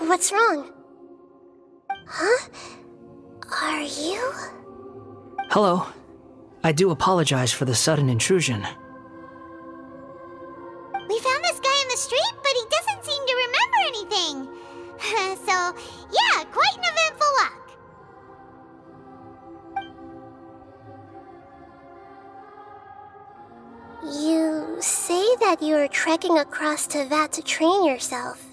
What's wrong? Huh? Are you? Hello. I do apologize for the sudden intrusion. We found this guy in the street, but he doesn't seem to remember anything. So, yeah, quite an eventful walk. You say that you are trekking across Teyvat to train yourself.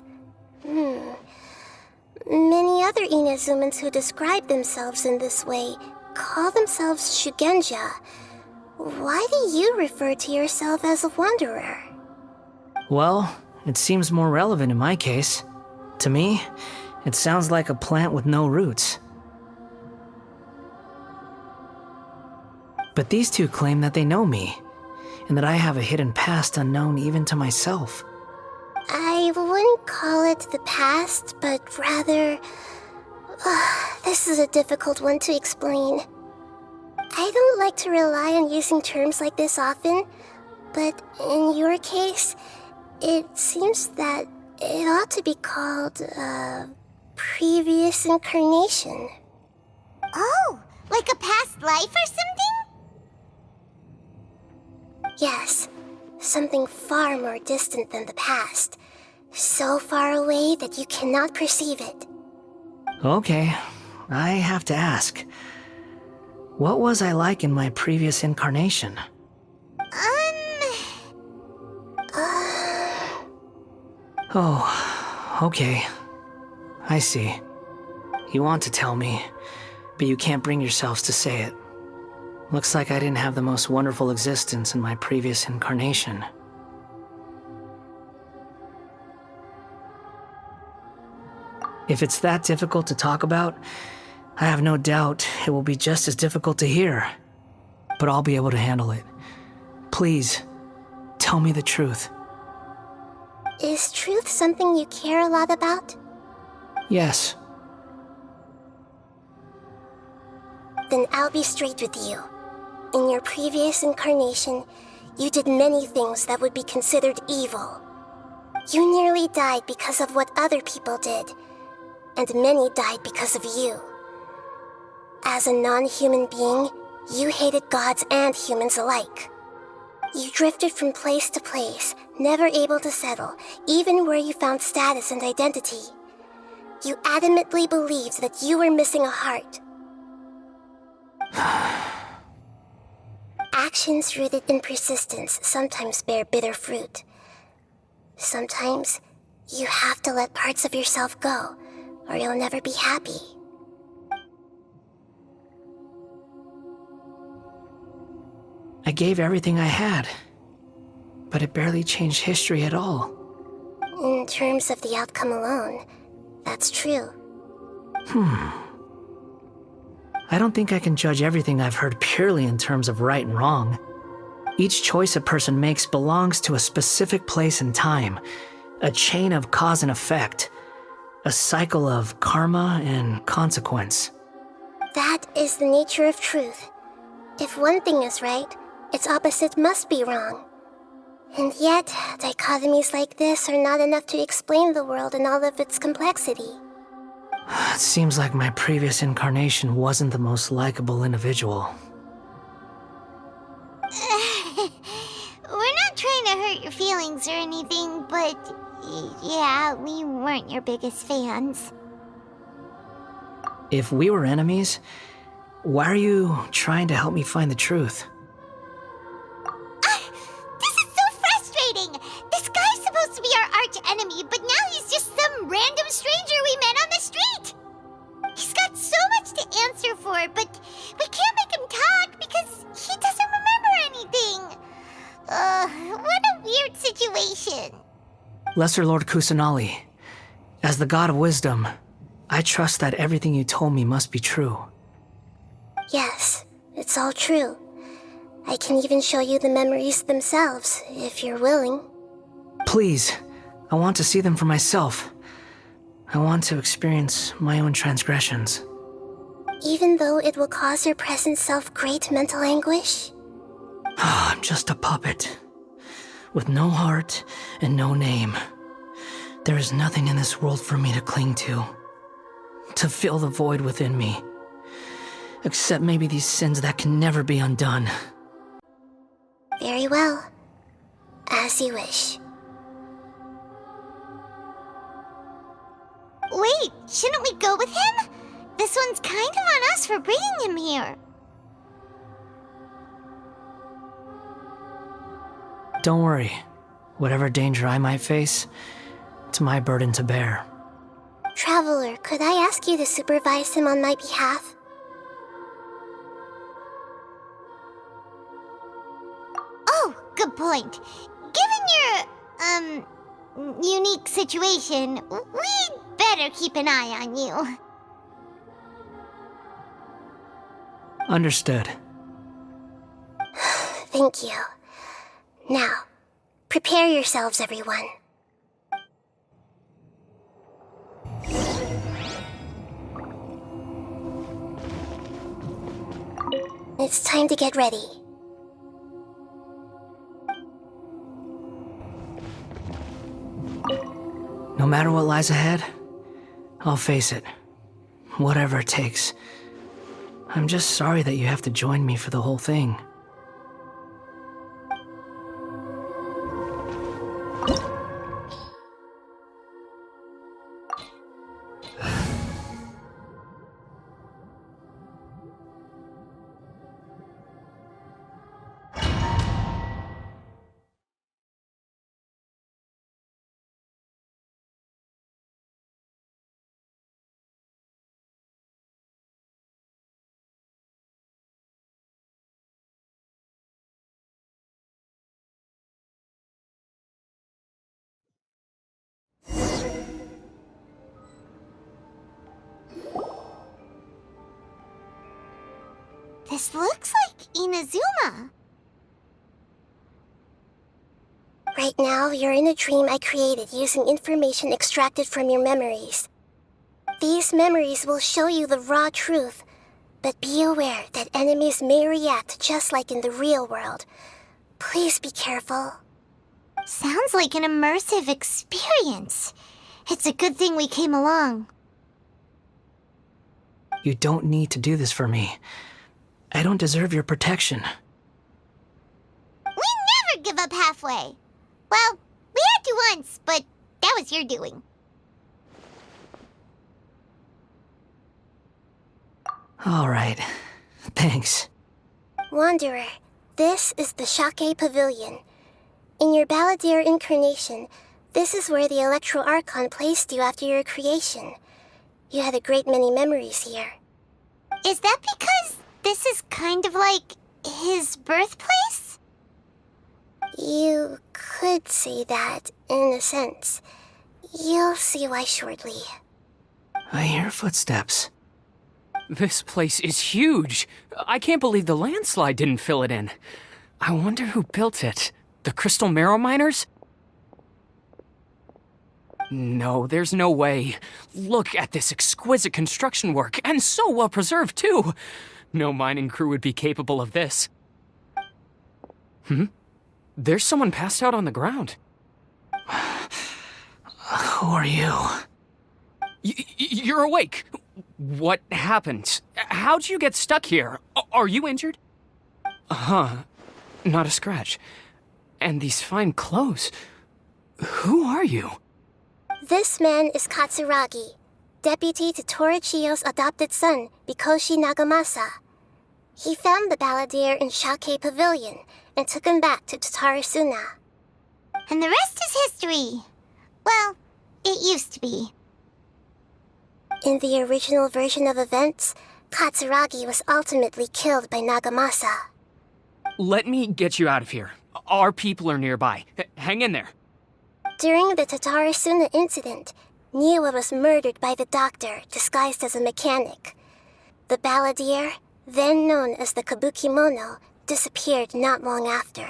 Many other Inazumans who describe themselves in this way call themselves Shugenja. Why do you refer to yourself as a wanderer? Well, it seems more relevant in my case. To me, it sounds like a plant with no roots. But these two claim that they know me, and that I have a hidden past unknown even to myself. I wouldn't call it the past, but rather... this is a difficult one to explain. I don't like to rely on using terms like this often, but in your case, it seems that it ought to be called a previous incarnation. Oh, like a past life or something? Yes, something far more distant than the past. So far away that you cannot perceive it. Okay, I have to ask. What was I like in my previous incarnation? Oh, okay. I see. You want to tell me, but you can't bring yourselves to say it. Looks like I didn't have the most wonderful existence in my previous incarnation. If it's that difficult to talk about, I have no doubt it will be just as difficult to hear. But I'll be able to handle it. Please, tell me the truth. Is truth something you care a lot about? Yes. Then I'll be straight with you. In your previous incarnation, you did many things that would be considered evil. You nearly died because of what other people did, and many died because of you. As a non-human being, you hated gods and humans alike. You drifted from place to place, never able to settle, even where you found status and identity. You adamantly believed that you were missing a heart. Actions rooted in persistence sometimes bear bitter fruit. Sometimes, you have to let parts of yourself go, or you'll never be happy. I gave everything I had, but it barely changed history at all. In terms of the outcome alone, that's true. I don't think I can judge everything I've heard purely in terms of right and wrong. Each choice a person makes belongs to a specific place and time, a chain of cause and effect, a cycle of karma and consequence. That is the nature of truth. If one thing is right, its opposite must be wrong. And yet, dichotomies like this are not enough to explain the world in all of its complexity. It seems like my previous incarnation wasn't the most likable individual. We're not trying to hurt your feelings or anything, but yeah, we weren't your biggest fans. If we were enemies, why are you trying to help me find the truth? This is so frustrating! This guy's supposed to be our arch enemy, but now he's just some random stranger we met on the street! He's got so much to answer for, but we can't make him talk because he doesn't remember anything. What a weird situation. Lesser Lord Kusanali, as the god of wisdom, I trust that everything you told me must be true. Yes, it's all true. I can even show you the memories themselves, if you're willing. Please, I want to see them for myself. I want to experience my own transgressions. Even though it will cause your present self great mental anguish? I'm just a puppet, with no heart and no name. There is nothing in this world for me to cling to fill the void within me. Except maybe these sins that can never be undone. Very well. As you wish. Wait, shouldn't we go with him? This one's kind of on us for bringing him here. Don't worry. Whatever danger I might face, it's my burden to bear. Traveler, could I ask you to supervise him on my behalf? Oh, good point. Given your, unique situation, we'd better keep an eye on you. Understood. Thank you. Now, prepare yourselves, everyone. It's time to get ready. No matter what lies ahead, I'll face it. Whatever it takes. I'm just sorry that you have to join me for the whole thing. This looks like Inazuma. Right now, you're in a dream I created using information extracted from your memories. These memories will show you the raw truth, but be aware that enemies may react just like in the real world. Please be careful. Sounds like an immersive experience. It's a good thing we came along. You don't need to do this for me. I don't deserve your protection. We never give up halfway. Well, we had to once, but that was your doing. All right. Thanks. Wanderer, this is the Shake Pavilion. In your Balladeer incarnation, this is where the Electro Archon placed you after your creation. You had a great many memories here. Is that because this is kind of like his birthplace? You could say that, in a sense. You'll see why shortly. I hear footsteps. This place is huge. I can't believe the landslide didn't fill it in. I wonder who built it. The Crystal Marrow Miners? No, there's no way. Look at this exquisite construction work, and so well preserved, too. No mining crew would be capable of this. There's someone passed out on the ground. Who are you? You're awake. What happened? How'd you get stuck here? Are you injured? Not a scratch. And these fine clothes. Who are you? This man is Katsuragi, deputy to Torichiyo's adopted son, Mikoshi Nagamasa. He found the Balladeer in Shake Pavilion and took him back to Tatarasuna. And the rest is history. Well, it used to be. In the original version of events, Katsuragi was ultimately killed by Nagamasa. Let me get you out of here. Our people are nearby. Hang in there. During the Tatarasuna incident, Niwa was murdered by the doctor disguised as a mechanic. The Balladeer, then known as the Kabukimono, disappeared not long after.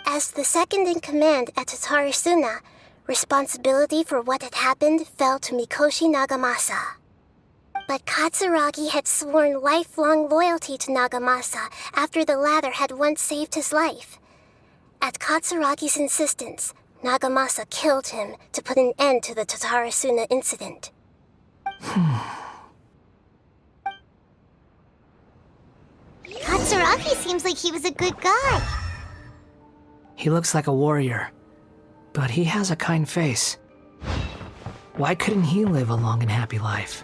As the second-in-command at Tatarasuna, responsibility for what had happened fell to Mikoshi Nagamasa. But Katsuragi had sworn lifelong loyalty to Nagamasa after the latter had once saved his life. At Katsuragi's insistence, Nagamasa killed him to put an end to the Tatarasuna incident. Katsuragi seems like he was a good guy. He looks like a warrior, but he has a kind face. Why couldn't he live a long and happy life?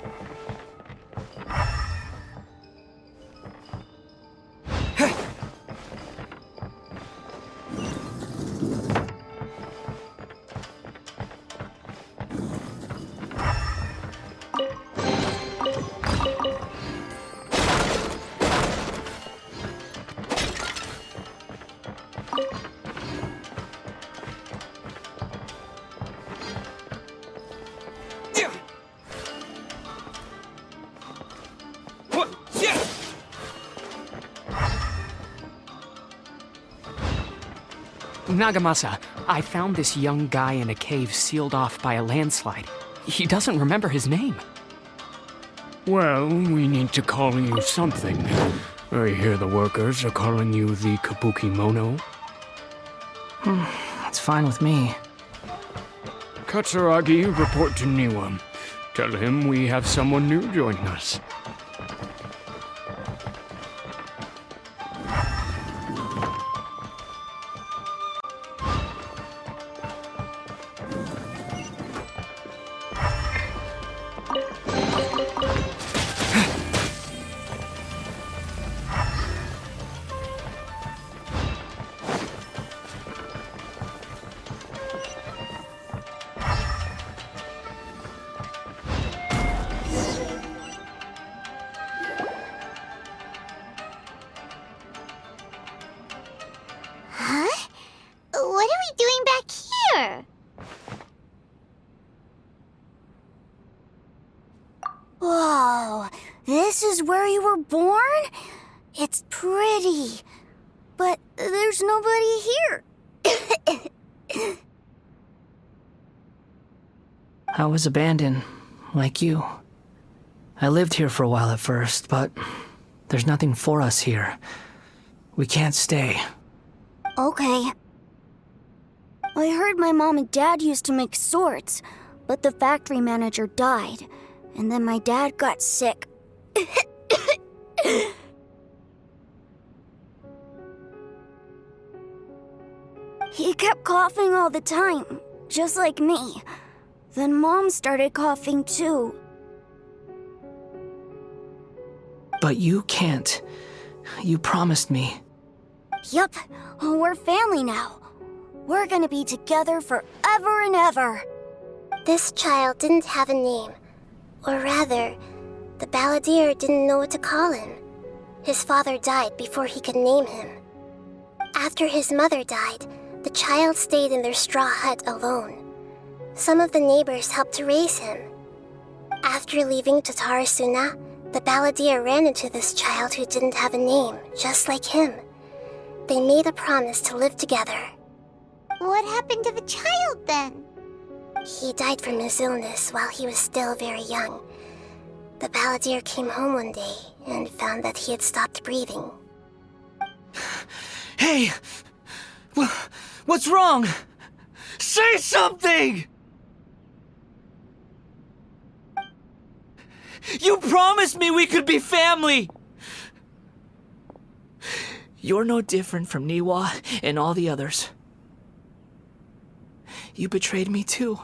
Nagamasa, I found this young guy in a cave sealed off by a landslide. He doesn't remember his name. Well, we need to call you something. I hear the workers are calling you the Kabuki Mono. That's fine with me. Katsuragi, report to Niwa. Tell him we have someone new joining us. Huh? What are we doing back here? Whoa, this is where you were born? It's pretty, but there's nobody here. I was abandoned, like you. I lived here for a while at first, but there's nothing for us here. We can't stay. Okay. I heard my mom and dad used to make swords, but the factory manager died, and then my dad got sick. He kept coughing all the time, just like me. Then Mom started coughing too. But you can't. You promised me. Yup, we're family now. We're gonna be together forever and ever. This child didn't have a name. Or rather, the balladeer didn't know what to call him. His father died before he could name him. After his mother died, the child stayed in their straw hut alone. Some of the neighbors helped to raise him. After leaving Tatarasuna, the balladeer ran into this child who didn't have a name, just like him. They made a promise to live together. What happened to the child then? He died from his illness while he was still very young. The balladeer came home one day and found that he had stopped breathing. Hey! What's wrong? Say something! You promised me we could be family! You're no different from Niwa and all the others. You betrayed me too.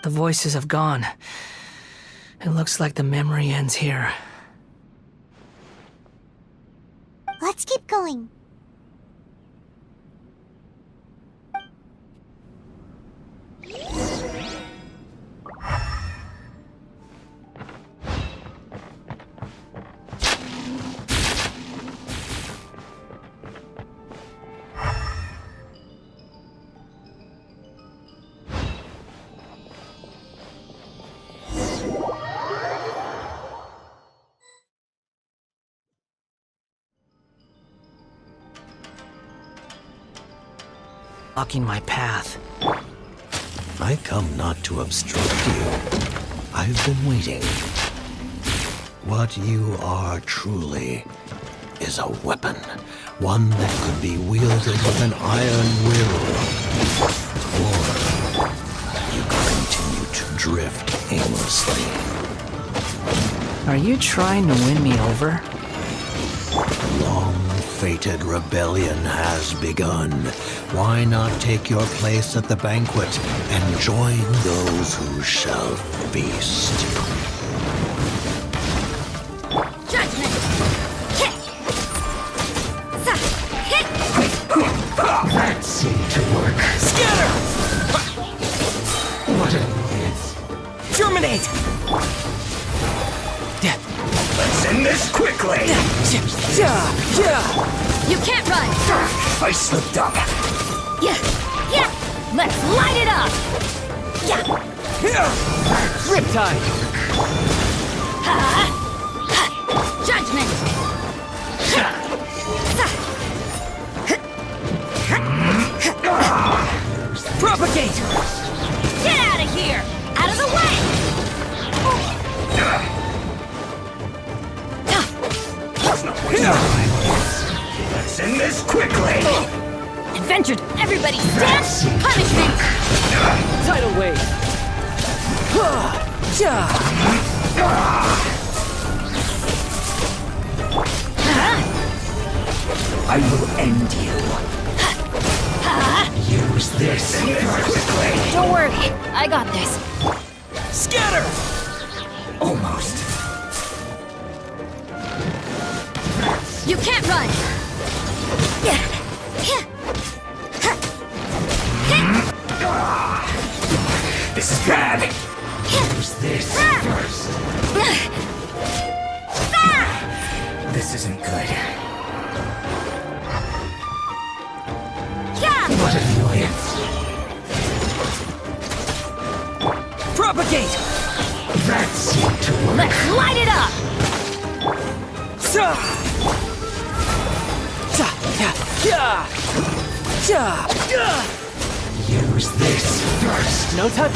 The voices have gone. It looks like the memory ends here. Let's keep going. Blocking my path. I come not to obstruct you, I've been waiting. What you are truly is a weapon. One that could be wielded with an iron will. Or you continue to drift aimlessly. Are you trying to win me over? Long-fated rebellion has begun. Why not take your place at the banquet and join those who shall feast? Judgment! That seemed to work. Scatter! What a... Germinate! Let's end this quickly! You can't run! I slipped up. Yeah! Let's light it up! Riptide! Judgment! Propagate! Get out of here! Out of the way! Let's end this quickly! Adventure to everybody's dance! Punishment! Tidal wave! I will end you. Use this quickly. Don't worry, I got this. Scatter! Almost. You can't run! This is bad. Use this first. This isn't good. What annoyance. Propagate! That seemed to work. Let's light it up! Use this first. No touch.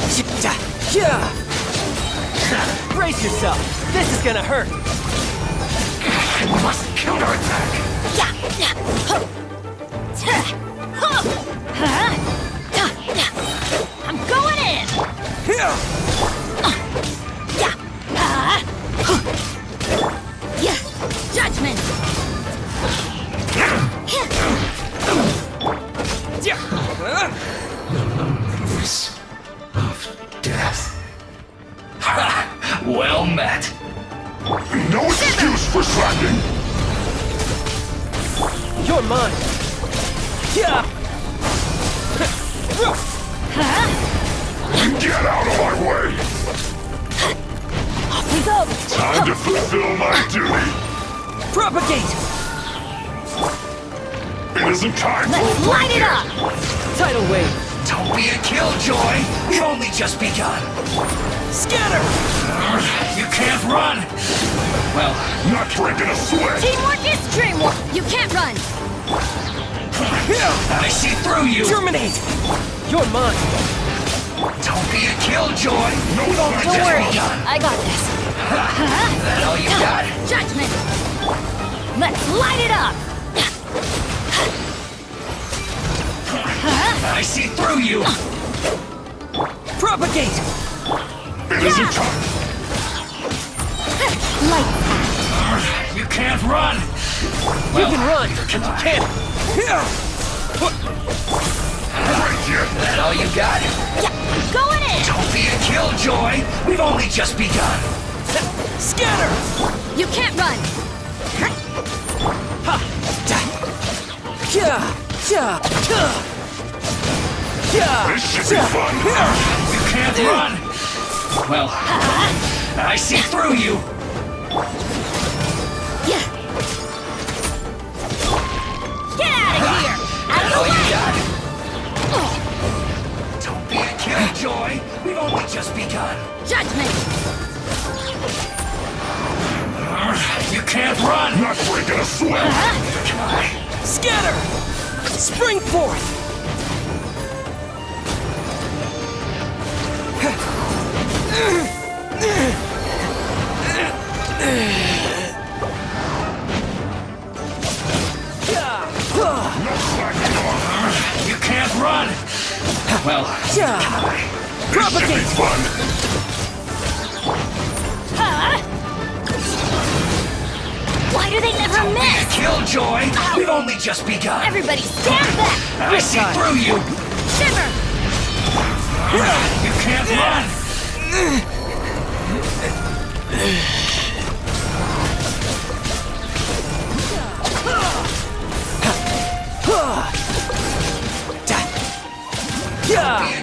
Brace yourself. This is gonna hurt. I must counterattack. I'm going in! Judgment! Loneliness of death. Well met. No excuse for slacking. You're mine. Get out of my way. Off we go! Time to fulfill my duty. Propagate! It isn't time Let's for light it up! Tidal wave! Don't be a killjoy. We've only just begun. Scatter! You can't run. Well, not drinking a sweat. Teamwork is dreamwork! You can't run! I see through you. Germinate! You're mine! Don't be a killjoy. No, Don't worry, I got this. That all you got? Judgment! Let's light it up! I see through you. Propagate! It isn't time. Light! You can't run. You can run, but you can't. Right here. That all you got? Yeah, going in! Don't be a killjoy. We've only just begun. Scatter! You can't run! This should be fun. You can't run. Well, I see through you. Yeah. Get out of here! Out of That all the you way! got? Don't be a killjoy. We've only just begun. Judgment! You can't run. Not breaking a sweat. Scatter! Spring forth! Propagate! Fun. Why do they never miss? Killjoy! We've only just begun! Everybody stand back! I see through you! Shiver! You can't run!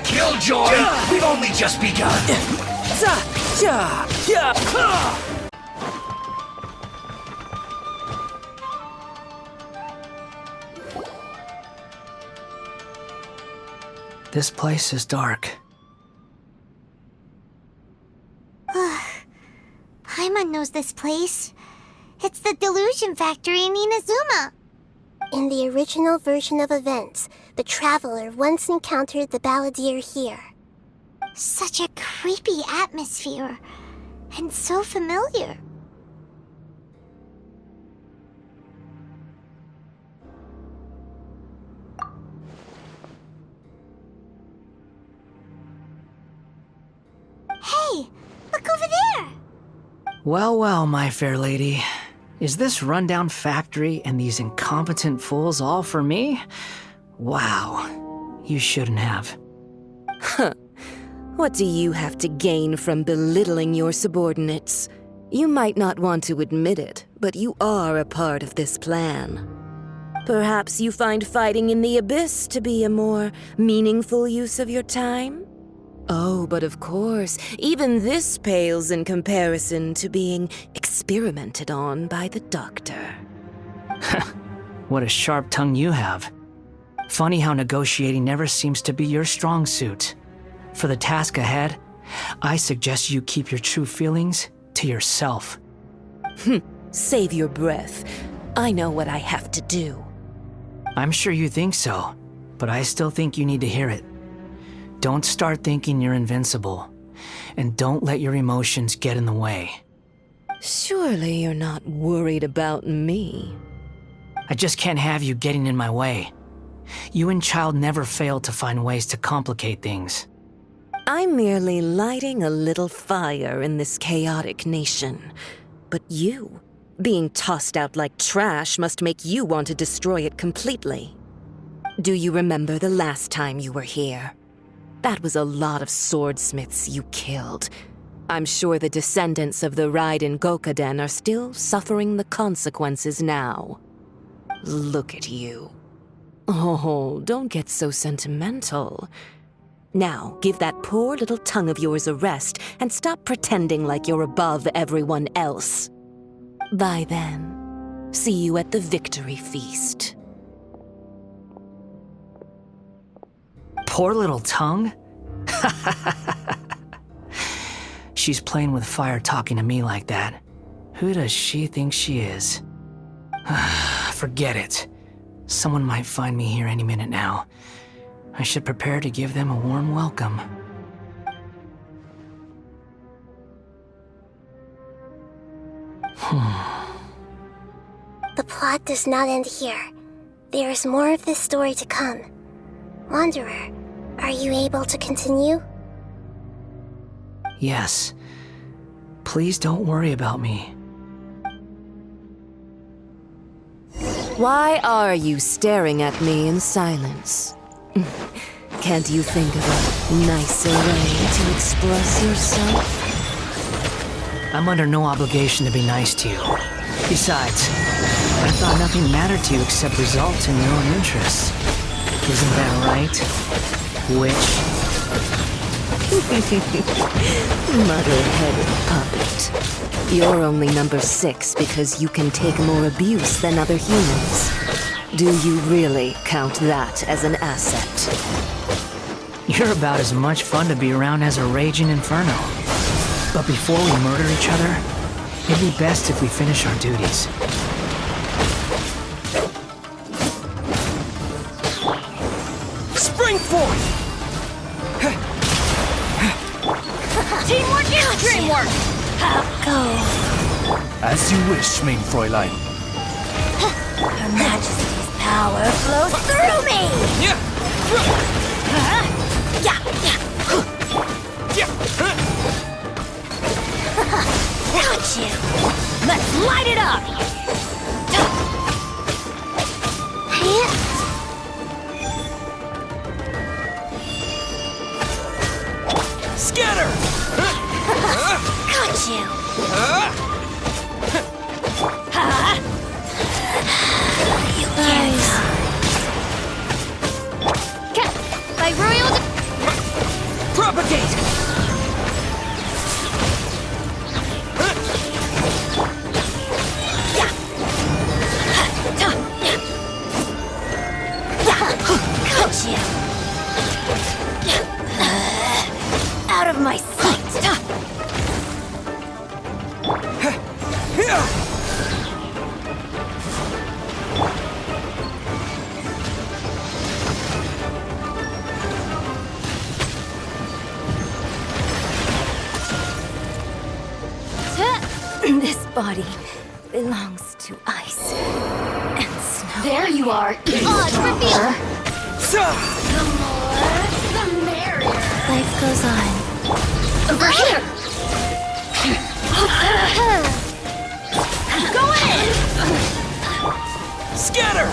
Killjoy! We've only just begun! This place is dark. Paimon knows this place. It's the Delusion Factory in Inazuma. In the original version of events, the Traveler once encountered the Balladeer here. Such a creepy atmosphere. And so familiar. Hey, look over there! Well, well, my fair lady. Is this rundown factory and these incompetent fools all for me? Wow. You shouldn't have. What do you have to gain from belittling your subordinates? You might not want to admit it, but you are a part of this plan. Perhaps you find fighting in the Abyss to be a more meaningful use of your time? Oh, but of course, even this pales in comparison to being experimented on by the Doctor. What a sharp tongue you have. Funny how negotiating never seems to be your strong suit. For the task ahead, I suggest you keep your true feelings to yourself. Save your breath. I know what I have to do. I'm sure you think so, but I still think you need to hear it. Don't start thinking you're invincible, and don't let your emotions get in the way. Surely you're not worried about me. I just can't have you getting in my way. You and Child never fail to find ways to complicate things. I'm merely lighting a little fire in this chaotic nation. But you, being tossed out like trash, must make you want to destroy it completely. Do you remember the last time you were here? That was a lot of swordsmiths you killed. I'm sure the descendants of the Raiden Gokaden are still suffering the consequences now. Look at you. Oh, don't get so sentimental. Now, give that poor little tongue of yours a rest and stop pretending like you're above everyone else. Bye then. See you at the victory feast. Poor little tongue? She's playing with fire talking to me like that. Who does she think she is? Forget it. Someone might find me here any minute now. I should prepare to give them a warm welcome. The plot does not end here. There is more of this story to come. Wanderer, are you able to continue? Yes. Please don't worry about me. Why are you staring at me in silence? Can't you think of a nicer way to express yourself? I'm under no obligation to be nice to you. Besides, I thought nothing mattered to you except results in your own interests. Isn't that right? Witch? Muddle-headed puppet. You're only number 6 because you can take more abuse than other humans. Do you really count that as an asset? You're about as much fun to be around as a raging inferno. But before we murder each other, it'd be best if we finish our duties. Spring forth! Teamwork is dreamwork! Go. As you wish, main Fräulein. Her Majesty's power flows through me! Yeah! Yeah, yeah. Scatter! Got you! You can't! By royal... Propagate! Got you! Out of my sight! This body belongs to ice and snow. There you are! Odds reveal! The more, the merrier! Life goes on. Over here! Go in! Scatter!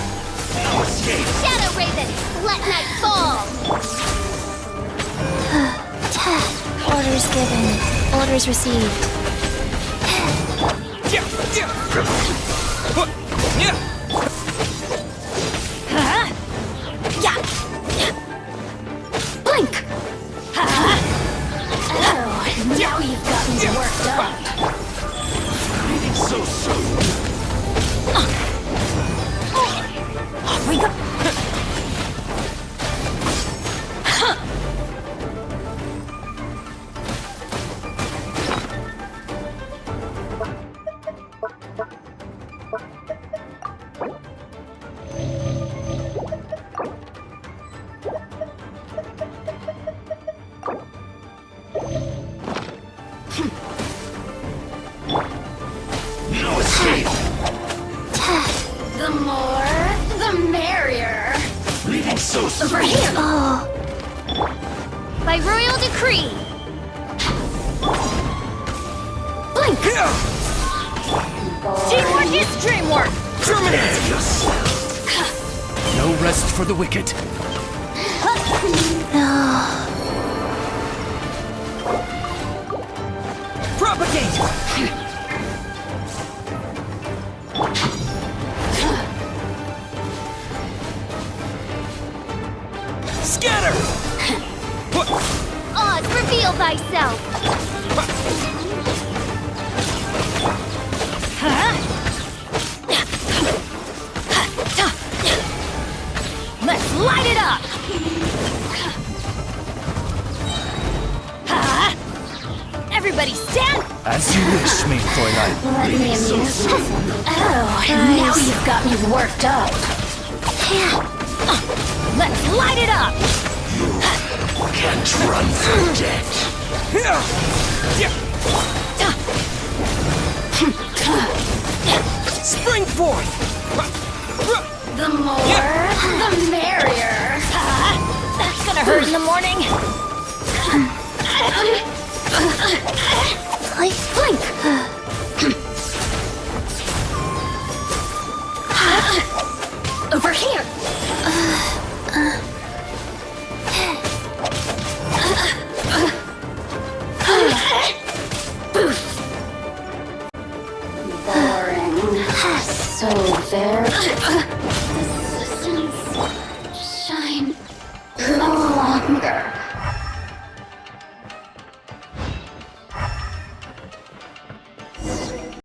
No escape! Shadow Raven, let night fall! Orders given. Orders received. Blink! Oh, now you've got me worked up. Leaving so soon! Off we go! No escape! The more, the merrier. Leaving so soon! Over here! Oh. By royal decree! Blink! Teamwork is dreamwork! Terminate yourself! No rest for the wicked. Propagate! Scatter! Oz, reveal thyself! Let's light it up! Everybody stand! As you wish, maid Fräulein. Let me amuse you. Oh, now you've got me worked up. Let's light it up! Can't run from death. Spring forth! The more, the merrier. That's gonna hurt in the morning.